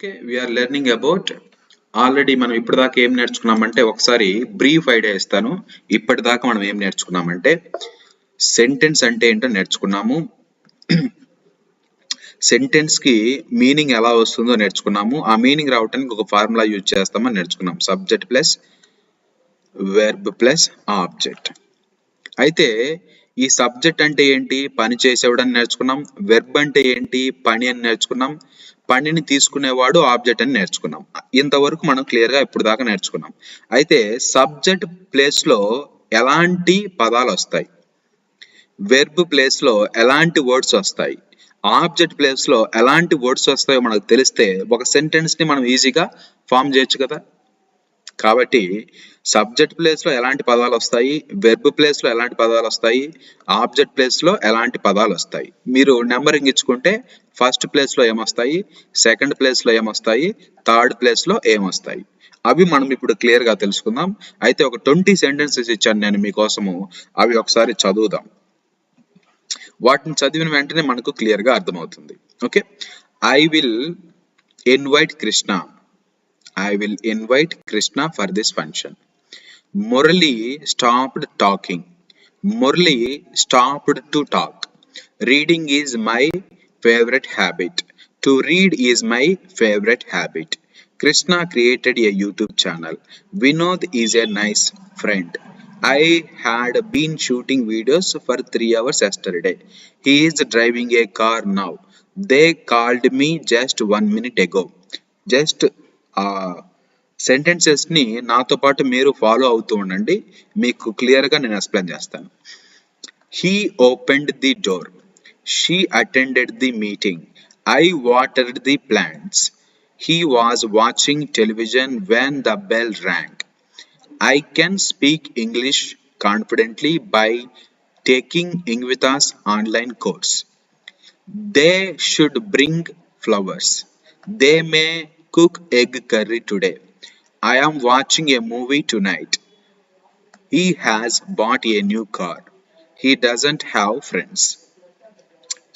Okay, we're learning about already మనం ఇప్పటిదాకా ఏం నేర్చుకున్నామంటే ఒకసారి బ్రీఫ్ ఐడియా ఇస్తాను. ఇప్పటిదాకా మనం ఏం నేర్చుకున్నామంటే సెంటెన్స్ అంటే ఏంటో నేర్చుకున్నాము, సెంటెన్స్ కి మీనింగ్ ఎలా వస్తుందో నేర్చుకున్నాము, ఆ మీనింగ్ రావడానికి ఒక ఫార్ములా యూజ్ చేస్తామని నేర్చుకున్నాం, subject plus verb plus object. అయితే ఈ సబ్జెక్ట్ అంటే ఏంటి, పని చేసేవాడు అని నేర్చుకున్నాం. వెర్బ్ అంటే ఏంటి, పని అని నేర్చుకున్నాం. పనిని తీసుకునేవాడు ఆబ్జెక్ట్ అని నేర్చుకున్నాం. ఇంతవరకు మనం క్లియర్ గా ఇప్పుడు దాకా నేర్చుకున్నాం. అయితే సబ్జెక్ట్ ప్లేస్ లో ఎలాంటి పదాలు వస్తాయి, వెర్బ్ ప్లేస్ లో ఎలాంటి వర్డ్స్ వస్తాయి, ఆబ్జెక్ట్ ప్లేస్ లో ఎలాంటి వర్డ్స్ వస్తాయో మనకు తెలిస్తే ఒక సెంటెన్స్ ని మనం ఈజీగా ఫామ్ చేయొచ్చు కదా. కాబట్టి సబ్జెక్ట్ ప్లేస్ లో ఎలాంటి పదాలు వస్తాయి, వెర్బ్ ప్లేస్ లో ఎలాంటి పదాలు వస్తాయి, ఆబ్జెక్ట్ ప్లేస్ లో ఎలాంటి పదాలు వస్తాయి, మీరు నెంబరింగ్ ఇచ్చుకుంటే ఫస్ట్ ప్లేస్ లో ఏమొస్తాయి, సెకండ్ ప్లేస్ లో ఏమొస్తాయి, థర్డ్ ప్లేస్ లో ఏమొస్తాయి, అవి మనం ఇప్పుడు క్లియర్ గా తెలుసుకుందాం. అయితే ఒక 20 సెంటెన్సెస్ ఇచ్చాను నేను మీకోసము, అవి ఒకసారి చదువుదాం. వాటిని చదివిన వెంటనే మనకు క్లియర్ గా అర్థమవుతుంది. Okay, I will invite Krishna. I will invite Krishna for this function. Murali stopped talking. Murali stopped to talk. Reading is my favorite habit. To read is my favorite habit. Krishna created a YouTube channel. Vinod is a nice friend. I had been shooting videos for 3 hours yesterday. He is driving a car now. They called me just 1 minute ago. Just sentences ని నాతో పాటు మీరు follow అవుతూ ఉండండి, మీకు clear గా నేను explain చేస్తాను. He opened the door. She attended the meeting. I watered the plants. He was watching television when the bell rang. I can speak English confidently by taking ఇంగ్వితాస్ online course. They should bring flowers. They may cook egg curry today. I am watching a movie tonight. He has bought a new car. He doesn't have friends.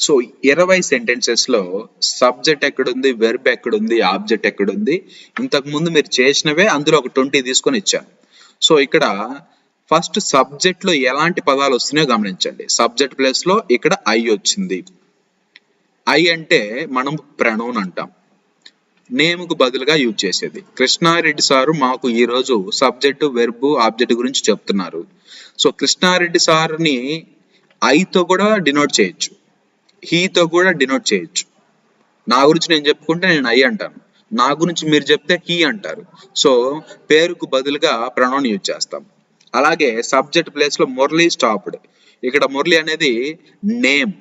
So 20 sentences లో subject ఎక్కడుంది, verb ఎక్కడుంది, object ఎక్కడుంది, ఇంతకు ముందు మీరు చేసినవే అందులో ఒక 20 తీసుకొని ఇచ్చాను. సో ఇక్కడ ఫస్ట్ సబ్జెక్ట్ లో ఎలాంటి పదాలు వస్తున్నాయో గమనించండి. సబ్జెక్ట్ ప్లేస్ లో ఇక్కడ ఐ వచ్చింది. ఐ అంటే మనం ప్రొనౌన్ అంటాం, నేమ్కు బదులుగా యూజ్ చేసేది. కృష్ణారెడ్డి సారు మాకు ఈరోజు సబ్జెక్టు, వెర్బు, ఆబ్జెక్ట్ గురించి చెప్తున్నారు. సో కృష్ణారెడ్డి సార్ని ఐతో కూడా డినోట్ చేయొచ్చు, హీతో కూడా డినోట్ చేయొచ్చు. నా గురించి నేను చెప్పుకుంటే నేను ఐ అంటాను, నా గురించి మీరు చెప్తే హీ అంటారు. సో పేరుకు బదులుగా ప్రొనౌన్ యూజ్ చేస్తాం. అలాగే సబ్జెక్ట్ ప్లేస్ లో మురళి స్టాప్డ్. ఇక్కడ మురళి అనేది నేమ్,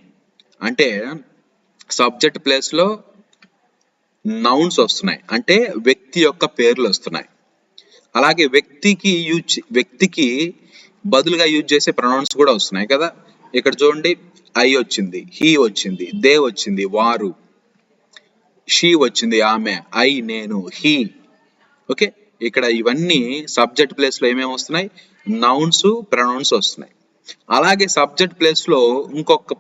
అంటే సబ్జెక్ట్ ప్లేస్ లో నౌన్స్ వస్తున్నాయి, అంటే వ్యక్తి యొక్క పేర్లు వస్తున్నాయి. అలాగే వ్యక్తికి బదులుగా యూజ్ చేసే ప్రొనౌన్స్ కూడా వస్తున్నాయి కదా. ఇక్కడ చూడండి, ఐ వచ్చింది, హీ వచ్చింది, దే వచ్చింది, వారు, షీ వచ్చింది, ఆమె, ఐ నేను, హీ. ఓకే, ఇక్కడ ఇవన్నీ సబ్జెక్ట్ ప్లేస్ లో ఏమేమి వస్తున్నాయి, నౌన్స్, ప్రొనౌన్స్ వస్తున్నాయి. అలాగే సబ్జెక్ట్ ప్లేస్ లో ఇంకొక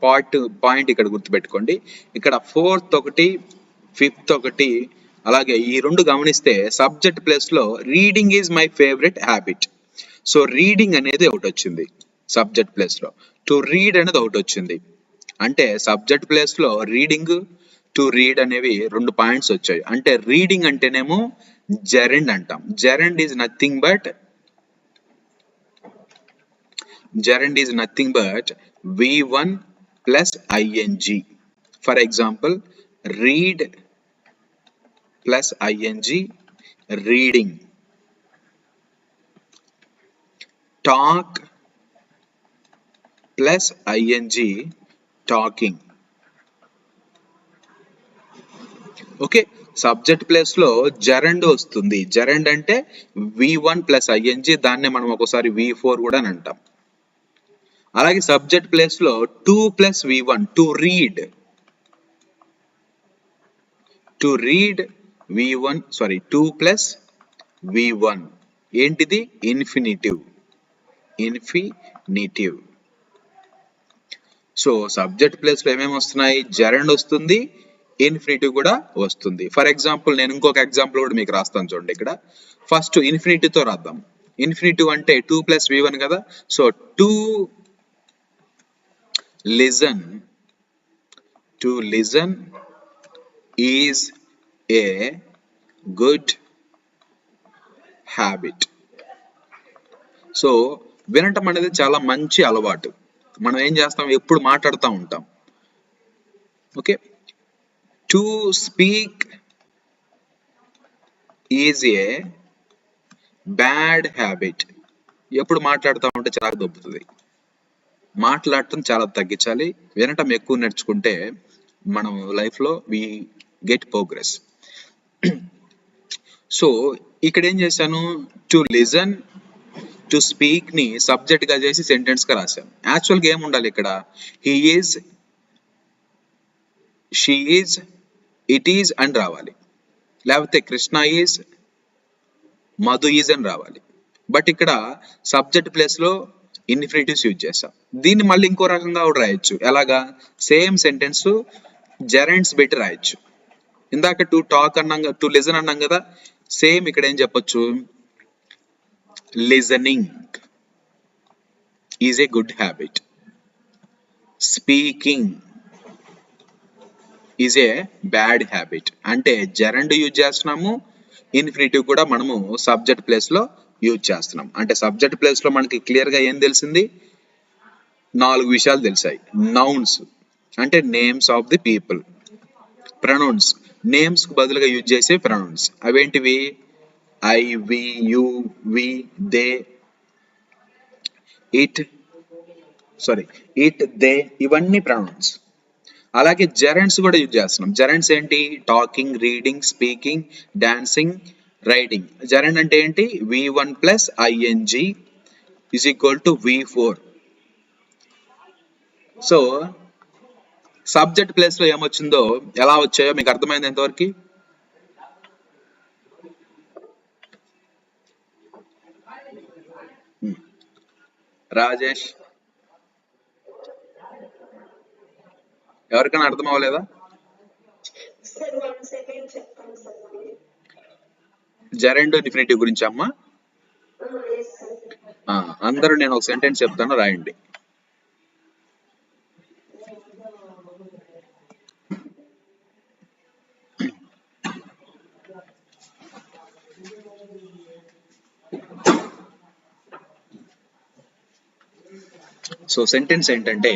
పాయింట్ ఇక్కడ గుర్తుపెట్టుకోండి. ఇక్కడ 4th ఒకటి, 5th ఒకటి, అలాగే ఈ రెండు గమనిస్తే సబ్జెక్ట్ ప్లేస్ లో reading is my favourite habit. So reading అనేది ఒకటి వచ్చింది సబ్జెక్ట్ ప్లేస్ లో, టు రీడ్ అనేది ఒకటి వచ్చింది. అంటే సబ్జెక్ట్ ప్లేస్ లో రీడింగ్, టు రీడ్ అనేవి 2 పాయింట్స్ వచ్చాయి. అంటే రీడింగ్ అంటేనేమో జెరెండ్ అంటాం. జెరెండ్ is nothing but V1 plus ing. For example, read plus ing, reading. Talk plus ing, talking. Okay, subject place లో జెరెండ్ వస్తుంది. జెరెండ్ అంటే V1 plus ing, దాన్నే మనం ఒకసారి V4 కూడా అని అంటాం. అలాగే సబ్జెక్ట్ ప్లేస్ లో 2 plus V1, to read V1, 2 plus V1 ఏంటిది, ఇన్ఫినిటివ్. సో సబ్జెక్ట్ ప్లేస్ లో ఏమేమి వస్తున్నాయి, జెరెండ్ వస్తుంది, ఇన్ఫినిటివ్ కూడా వస్తుంది. ఫర్ ఎగ్జాంపుల్ నేను ఇంకొక ఎగ్జాంపుల్ కూడా మీకు రాస్తాను చూడండి. ఇక్కడ ఫస్ట్ ఇన్ఫినిటీతో రాద్దాం. ఇన్ఫినిటివ్ అంటే 2 + v1 కదా. So to listen is a good habit. So వినటం అనేది చాలా మంచి అలవాటు. మనం ఏం చేస్తాం, ఎప్పుడు మాట్లాడుతూ ఉంటాం. Okay, to speak is a bad habit. ఎప్పుడు మాట్లాడుతూ ఉంటే చాలా దొబ్బుతుంది. మాట్లాడటం చాలా తగ్గించాలి, వినటం ఎక్కువ నేర్చుకుంటే మనం లైఫ్లో వి గెట్ ప్రోగ్రెస్. సో ఇక్కడ ఏం చేశాను, టు లిజన్ టు స్పీక్ ని సబ్జెక్ట్ గా చేసి సెంటెన్స్ గా రాశాను. యాక్చువల్గా ఏముండాలి ఇక్కడ, he is, she is, it is అని రావాలి, లేకపోతే కృష్ణ ఈజ్, మధు ఈజ్ అని రావాలి. బట్ ఇక్కడ సబ్జెక్ట్ ప్లేస్ లో ఇన్ఫినిటివ్స్ యూజ్ చేస్తాం. దీన్ని మళ్ళీ ఇంకో రకంగా కూడా రాయొచ్చు. ఎలాగా, సేమ్ సెంటెన్స్ జెరెంట్స్ పెట్టి రాయొచ్చు. ఇందాక టు టాక్ అన్నాం, టు లిజన్ అన్నాం కదా, సేమ్ ఇక్కడ ఏం చెప్పొచ్చు, listening is a good habit, speaking is a bad habit. అంటే జెరండ్ యూజ్ చేస్తున్నాము, ఇన్ఫినిటివ్ కూడా మనము సబ్జెక్ట్ ప్లేస్ లో యూజ్ చేస్తున్నాం. అంటే సబ్జెక్ట్ ప్లేస్ లో మనకి క్లియర్ గా ఏం తెలిసింది, 4 విషయాలు తెలిసాయి. నౌన్స్ అంటే names of the people, pronouns names కు బదులుగా యూజ్ చేసే ప్రొనౌన్స్ అవేంటివి, I, we, you, we, they, it, they, ఇవన్నీ ప్రొనౌన్స్. అలాగే జెరెంట్స్ కూడా యూజ్ చేస్తున్నాం. జెరెంట్స్ ఏంటి, talking, reading, speaking, dancing, writing. Gerund అంటే ఏంటి, v1 + ing = v4. So subject place లో ఏమొచ్చిందో, ఎలా వచ్చాయో మీకు అర్థమైంది ఎంతవరకు. రాజేష్, ఎవరికైనా అర్థం అవ్వలేదా? జెరెండ్ ఇన్ఫినిటివ్ గురించి అమ్మా అందరూ నేను ఒక సెంటెన్స్ చెప్తాను, రాయండి. సో సెంటెన్స్ ఏంటంటే,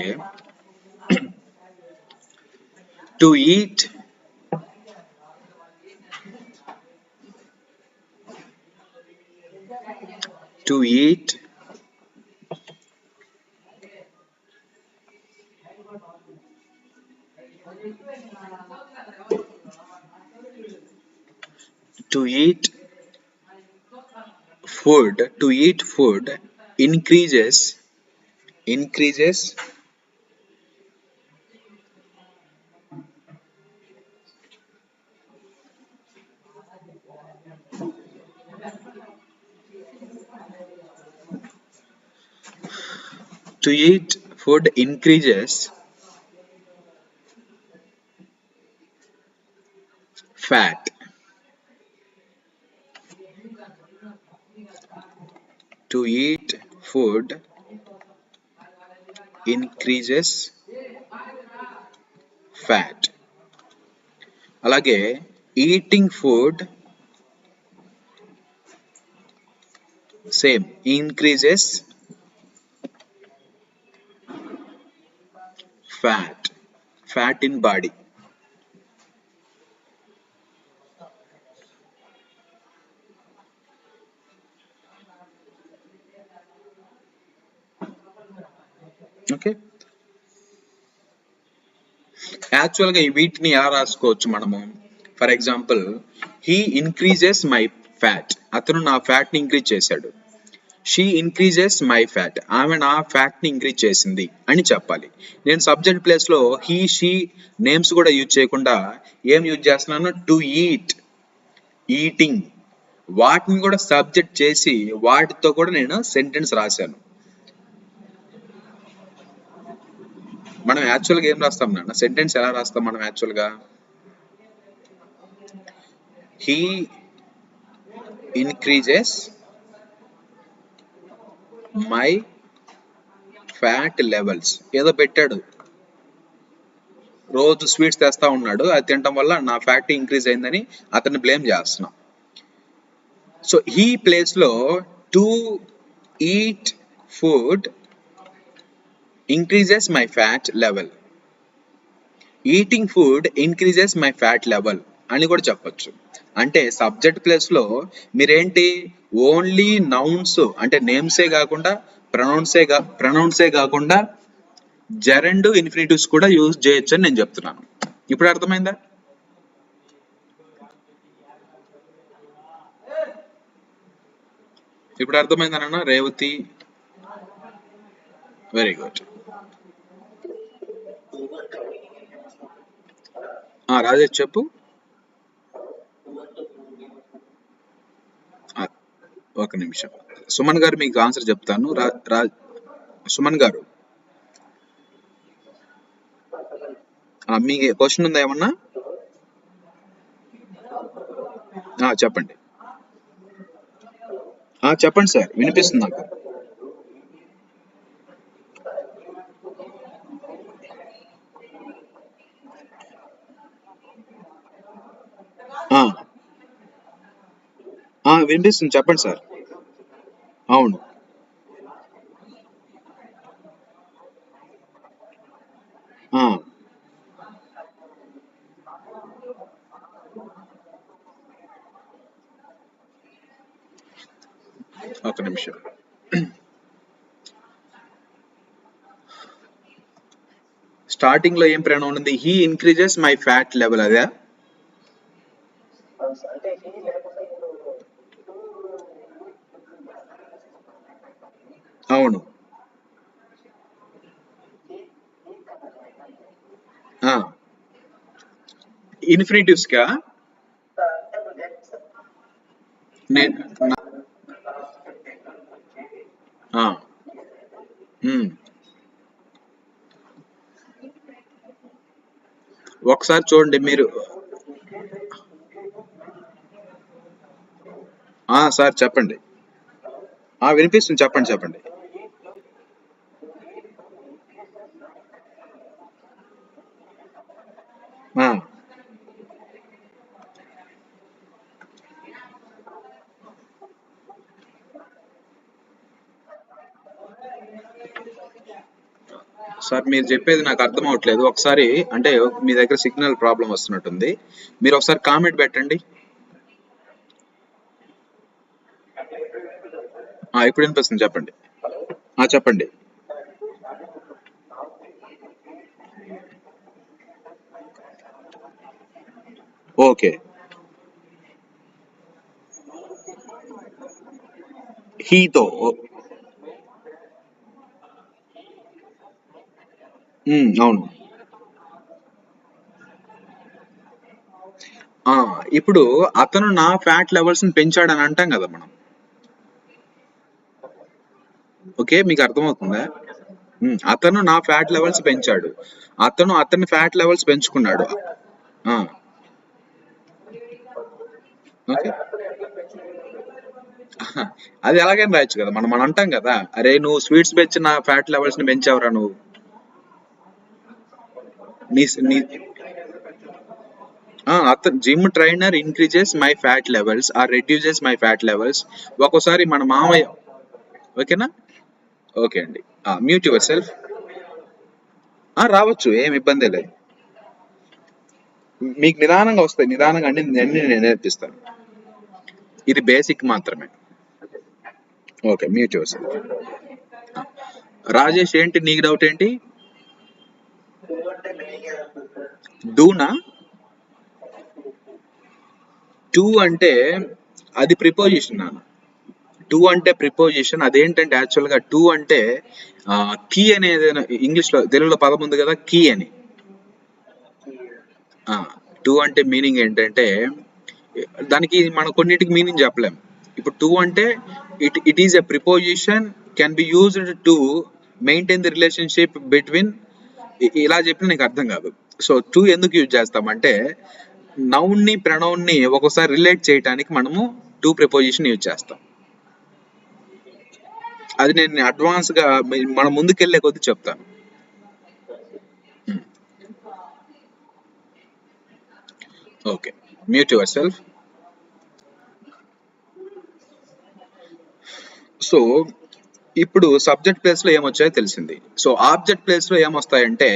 to eat food increases fat. To eat food increases fat. అలాగే eating food same, increases fat in body. Okay, యాక్చువల్గా వీటిని ఎలా రాసుకోవచ్చు మనము, for example, he increases my fat, అతను నా ఫ్యాట్ ని ఇంక్రీజ్ చేశాడు. షీ ఇంక్రీజెస్ మై ఫ్యాట్, ఆమె నా ఫ్యాట్ ని ఇంక్రీజ్ చేసింది అని చెప్పాలి. నేను సబ్జెక్ట్ ప్లేస్ లో హీ, షీ నేమ్స్ కూడా యూజ్ చేయకుండా ఏం యూజ్ చేస్తున్నాను, టు ఈట్, ఈటింగ్, వాటిని కూడా సబ్జెక్ట్ చేసి వాటితో కూడా నేను సెంటెన్స్ రాశాను. మనం యాక్చువల్గా ఏం రాస్తాం నాన్న, సెంటెన్స్ ఎలా రాస్తాం మనం యాక్చువల్గా, he increases my fat levels. ఏదో పెట్టాడు, రోజు స్వీట్స్ తెస్తా ఉన్నాడు, అది తినడం వల్ల నా ఫ్యాట్ ఇంక్రీజ్ అయిందని అతన్ని బ్లేమ్ చేస్తున్నాం. సో ఈ ప్లేస్ లో to eat food increases my fat level, eating food increases my fat level అని కూడా చెప్పొచ్చు. అంటే సబ్జెక్ట్ ప్లేస్ లో మీరేంటి ఓన్లీ నౌన్స్ అంటే నేమ్సే కాకుండా ప్రొనౌన్సే కాకుండా జెరండ్ ఇన్ఫినిటివ్స్ కూడా యూజ్ చేయొచ్చు అని నేను చెప్తున్నాను. ఇప్పుడు అర్థమైందా? ఇప్పుడు అర్థమైందన్న రేవతి? Very good. రాజేష్ చెప్పు. ఒక నిమిషం సుమన్ గారు మీకు ఆన్సర్ చెప్తాను. సుమన్ గారు మీ క్వశ్చన్ ఉందా ఏమన్నా? చెప్పండి. చెప్పండి సార్, వినిపిస్తుంది నాకు. వినిపిస్తుంది, చెప్పండి సార్. అవును. ఒక నిమిషం. స్టార్టింగ్ లో ఏం ప్రొనౌన్ ఉంది? He increases my fat level, అదే? అవును. ఇన్ఫినిటివ్స్ కా ఒకసారి చూడండి మీరు. సార్ చెప్పండి. వినిపిస్తుంది, చెప్పండి చెప్పండి. సార్ మీరు చెప్పేది నాకు అర్థం అవట్లేదు. ఒకసారి అంటే మీ దగ్గర సిగ్నల్ ప్రాబ్లం వస్తున్నట్టుంది, మీరు ఒకసారి కామెంట్ పెట్టండి. ఇప్పుడు వినిపిస్తుంది, చెప్పండి. చెప్పండి. ఓకే. హీతో. అవును. ఇప్పుడు అతను నా ఫ్యాట్ లెవెల్స్ ని పెంచాడని అంటాం కదా మనం. ఓకే, మీకు అర్థమవుతుందా? అతను నా ఫ్యాట్ లెవెల్స్ పెంచాడు, అతని ఫ్యాట్ లెవెల్స్ పెంచుకున్నాడు. ఓకే, అది ఎలాగైనా రాయొచ్చు కదా. మనం అంటాం కదా, అరే నువ్వు స్వీట్స్ పెంచి నా ఫ్యాట్ లెవెల్స్ ని పెంచావురా నువ్వు. అతను gym trainer increases my fat levels or reduces my fat levels. ఒక్కోసారి మన మామయ్య. ఓకేనా? ఓకే అండి. Mute yourself. రావచ్చు, ఏం ఇబ్బంది లేదు. మీకు నిదానంగా వస్తాయి, నిదానంగా అన్ని నేను నేర్పిస్తాను. ఇది బేసిక్ మాత్రమే. Okay, mute your self. Rajesh ఏంటి నీకు డౌట్ ఏంటి? డూనా? టూ అంటే అది ప్రిపోజిషన్ నాన్న. టూ అంటే ప్రిపోజిషన్. అదేంటంటే యాక్చువల్ గా టూ అంటే కీ అనేది ఇంగ్లీష్ లో, తెలుగులో పదం ఉంది కదా, కీ అని. టూ అంటే మీనింగ్ ఏంటంటే దానికి మనం కొన్నిటికి మీనింగ్ చెప్పలేం. ఇప్పుడు టూ అంటే it is a preposition can be used to maintain the relationship between. ఇలా చెప్పిన నీకు అర్థం కాదు. సో టూ ఎందుకు యూజ్ చేస్తామంటే నౌన్ ని ప్రొనౌన్ ని ఒక్కోసారి రిలేట్ చేయడానికి మనము టు ప్రిపోజిషన్ యూజ్ చేస్తాం. అది నేను అడ్వాన్స్ గా మనం ముందుకెళ్లే కొద్దీ చెప్తాను. Okay, mute your self. So ఇప్పుడు సబ్జెక్ట్ ప్లేస్ లో ఏమొచ్చాయో తెలిసింది. సో ఆబ్జెక్ట్ ప్లేస్ లో ఏమొస్తాయంటే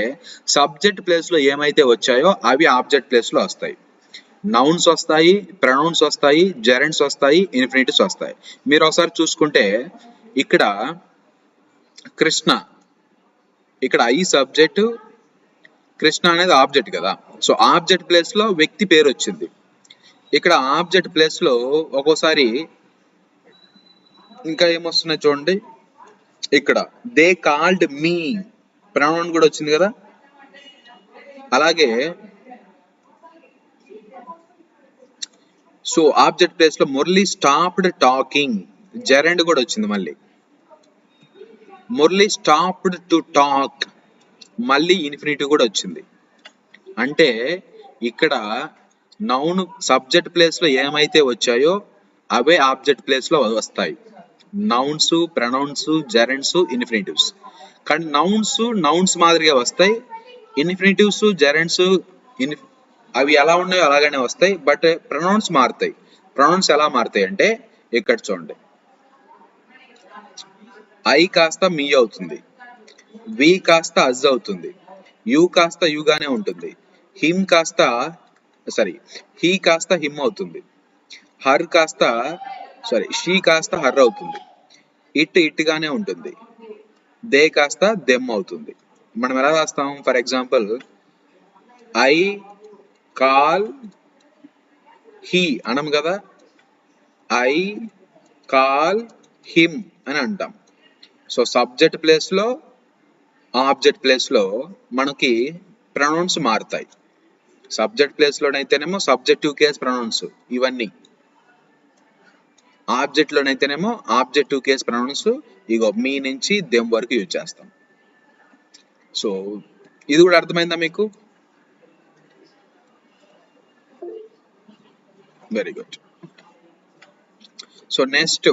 సబ్జెక్ట్ ప్లేస్ లో ఏమైతే వచ్చాయో అవి ఆబ్జెక్ట్ ప్లేస్ లో వస్తాయి. నౌన్స్ వస్తాయి, ప్రొనౌన్స్ వస్తాయి, జెరెంట్స్ వస్తాయి, ఇన్ఫినిటివ్స్ వస్తాయి. మీరు ఒకసారి చూసుకుంటే ఇక్కడ కృష్ణ, ఇక్కడ ఐ సబ్జెక్ట్, కృష్ణ అనేది ఆబ్జెక్ట్ కదా. సో ఆబ్జెక్ట్ ప్లేస్ లో వ్యక్తి పేరు వచ్చింది. ఇక్కడ ఆబ్జెక్ట్ ప్లేస్ లో ఒక్కోసారి ఇంకా ఏమొస్తున్నాయి చూడండి, ఇక్కడ దే కాల్డ్ మీ ప్రొనౌన్ కూడా వచ్చింది కదా. అలాగే సో ఆబ్జెక్ట్ ప్లేస్ లో మురళి స్టాప్డ్ టాకింగ్, జెరెండ్ కూడా వచ్చింది. మళ్ళీ మురళి స్టాప్డ్ టు టాక్, మళ్ళీ ఇన్ఫినిటివ్ కూడా వచ్చింది. అంటే ఇక్కడ నౌన్ సబ్జెక్ట్ ప్లేస్ లో ఏమైతే వచ్చాయో అవే ఆబ్జెక్ట్ ప్లేస్ లో వస్తాయి. Nouns, pronouns, gerunds, infinitives. కానీ నౌన్స్ మాదిరిగా వస్తాయి. ఇన్ఫినిటివ్స్, జెరెంట్స్ అవి ఎలా ఉన్నాయో అలాగనే వస్తాయి. బట్ ప్రొనౌన్స్ మారుతాయి. ప్రొనౌన్స్ ఎలా మారుతాయి అంటే ఇక్కడ చూడండి, ఐ కాస్త మీ అవుతుంది, వి కాస్త అజ్ అవుతుంది, యు కాస్త యుగానే ఉంటుంది, హిమ్ కాస్త హీ కాస్త హిమ్ అవుతుంది, హర్ కాస్త షీ కాస్త హర్ అవుతుంది, ఇట్ గానే ఉంటుంది, దే కాస్త దెమ్ అవుతుంది. మనం ఎలా రాస్తాం? For example I call he అనం కదా, ఐ కాల్ హిమ్ అని అంటాం. సో సబ్జెక్ట్ ప్లేస్ లో ఆబ్జెక్ట్ ప్లేస్ లో మనకి ప్రొనౌన్స్ మారుతాయి. సబ్జెక్ట్ ప్లేస్ లోనైతేనేమో సబ్జెక్టివ్ కేస్ ప్రొనౌన్స్ ఇవన్నీ, ఆబ్జెక్ట్ లోనైతేనేమో ఆబ్జెక్టివ్ కేస్ ప్రొనౌన్స్ ఇగో మీ నుంచి దెమ్ వరకు యూజ్ చేస్తాం. సో ఇది కూడా అర్థమైందా మీకు? Very good. సో నెక్స్ట్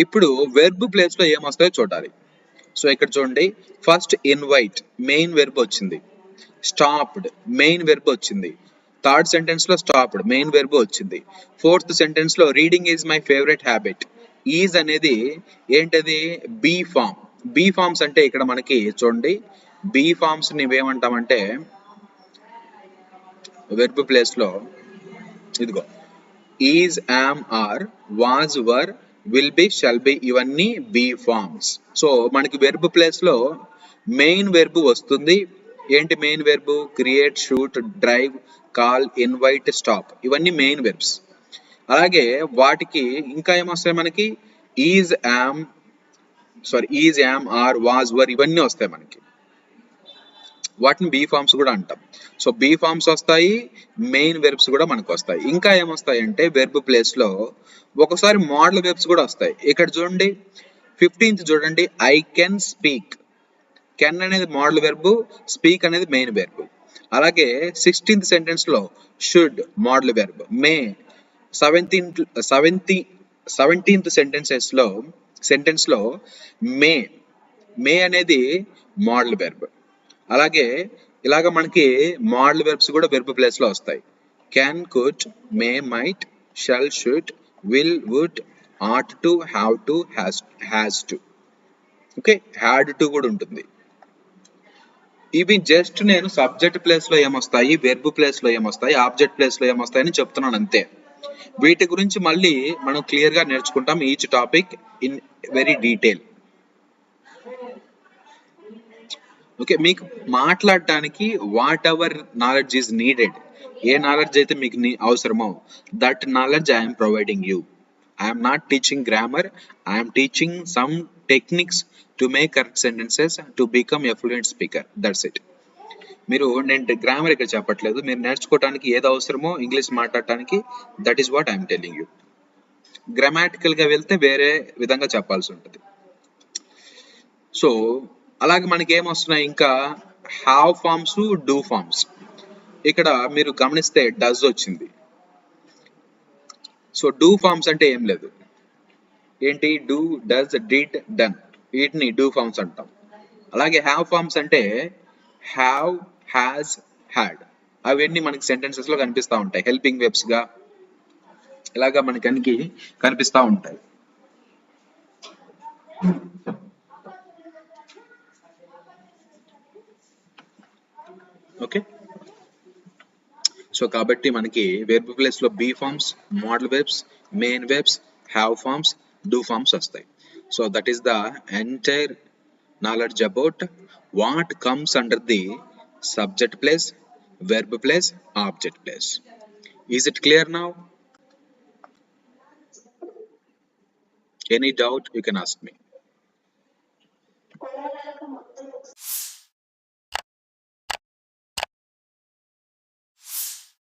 ఇప్పుడు వెర్బ్ ప్లేస్ లో ఏమొస్తాయో చూడాలి. సో ఇక్కడ చూడండి, ఫస్ట్ ఇన్వైట్ మెయిన్ వెర్బ్ వచ్చింది, స్టాప్డ్ మెయిన్ వెర్బ్ వచ్చింది, థర్డ్ సెంటెన్స్ లో స్టాప్డ్ మెయిన్ వెర్బ్ వచ్చింది, ఫోర్త్ సెంటెన్స్ లో reading is my favourite habit. Is అనేది ఏంటది? Be form. బీ ఫామ్స్ అంటే ఇక్కడ మనకి చూడండి, బీ ఫామ్స్ ని ఏమంటామంటే వెర్బ్ ప్లేస్ లో ఇదిగో is, am, are, was, were, will be, shall be ఇవన్నీ బీ ఫార్మ్స్. సో మనకి వెర్బ్ ప్లేస్ లో మెయిన్ వెర్బ్ వస్తుంది. ఏంటి main verb? Create, shoot, drive, call, invite, stop ఇవన్నీ మెయిన్ వెర్బ్స్. అలాగే వాటికి ఇంకా ఏమొస్తాయి మనకి? Is, am, are, was, were ఇవన్నీ వస్తాయి మనకి. వాటిని బీ ఫార్మ్స్ కూడా అంటాం. సో బీ ఫార్మ్స్ వస్తాయి, మెయిన్ వెర్బ్స్ కూడా మనకు వస్తాయి. ఇంకా ఏమొస్తాయి అంటే వెర్బ్ ప్లేస్ లో ఒకసారి మోడల్ వెర్బ్స్ కూడా వస్తాయి. ఇక్కడ చూడండి 15th చూడండి, ఐ కెన్ స్పీక్. కెన్ అనేది మోడల్ వెర్బ్, స్పీక్ అనేది మెయిన్ వెర్బ్. అలాగే 16th సెంటెన్స్ లో should modal verb, may 17th sentence లో మే అనేది మోడల్ వెర్బ్. అలాగే ఇలాగ మనకి మోడల్ వెర్బ్స్ కూడా వెర్బ్ ప్లేస్ లో వస్తాయి. Can, could, may, might, shall, should, will, would, ought to, have to, has to. Okay, had to కూడా ఉంటుంది. ఇవి జస్ట్ నేను సబ్జెక్ట్ ప్లేస్ లో ఏమొస్తాయి, వెర్బ్ ప్లేస్ లో ఏమొస్తాయి, ఆబ్జెక్ట్ ప్లేస్ లో ఏమొస్తాయి అని చెప్తున్నాను అంతే. వీటి గురించి మళ్ళీ మనం క్లియర్ గా నేర్చుకుంటాం each topic in very detail. Okay, మీకు మాట్లాడటానికి what ever knowledge is needed, A knowledge అయితే మీకు అవసరమో that knowledge I'm providing you. I'm not teaching grammar, I'm teaching some techniques to make correct sentences to become a fluent speaker. That's it. నేను grammar ఇక్కడ చెప్పట్లేదు, మీరు నేర్చుకోవడానికి ఏది అవసరమో ఇంగ్లీష్ మాట్లాడటానికి, that is what I'm telling you. Grammatical గా వెళ్తే వేరే విధంగా చెప్పాల్సి ఉంటుంది. సో అలాగే మనకి ఏమొస్తున్నాయి ఇంకా హ్యావ్ ఫార్మ్స్, డూ ఫార్మ్స్. ఇక్కడ మీరు గమనిస్తే డస్ వచ్చింది. సో డూ ఫార్మ్స్ అంటే ఏం లేదు. ఏంటి? డూ, డస్, డిడ్, డన్, వీటిని డూ ఫార్మ్స్ అంటాం. అలాగే హ్యావ్ ఫార్మ్స్ అంటే హ్యావ్, హ్యాస్, హ్యాడ్, అవన్నీ మనకి సెంటెన్సెస్ లో కనిపిస్తూ ఉంటాయి. హెల్పింగ్ వెబ్స్ గా ఇలాగా మనకి కనిపిస్తూ ఉంటాయి. ఓకే, సో కాబట్టి మనకి వెర్బ్ ప్లేస్ లో be forms, modal verbs, main verbs, have forms, do forms వస్తాయి. So that is the entire knowledge about what comes under the subject place, verb place, object place. Is it clear now? Any doubt you can ask me.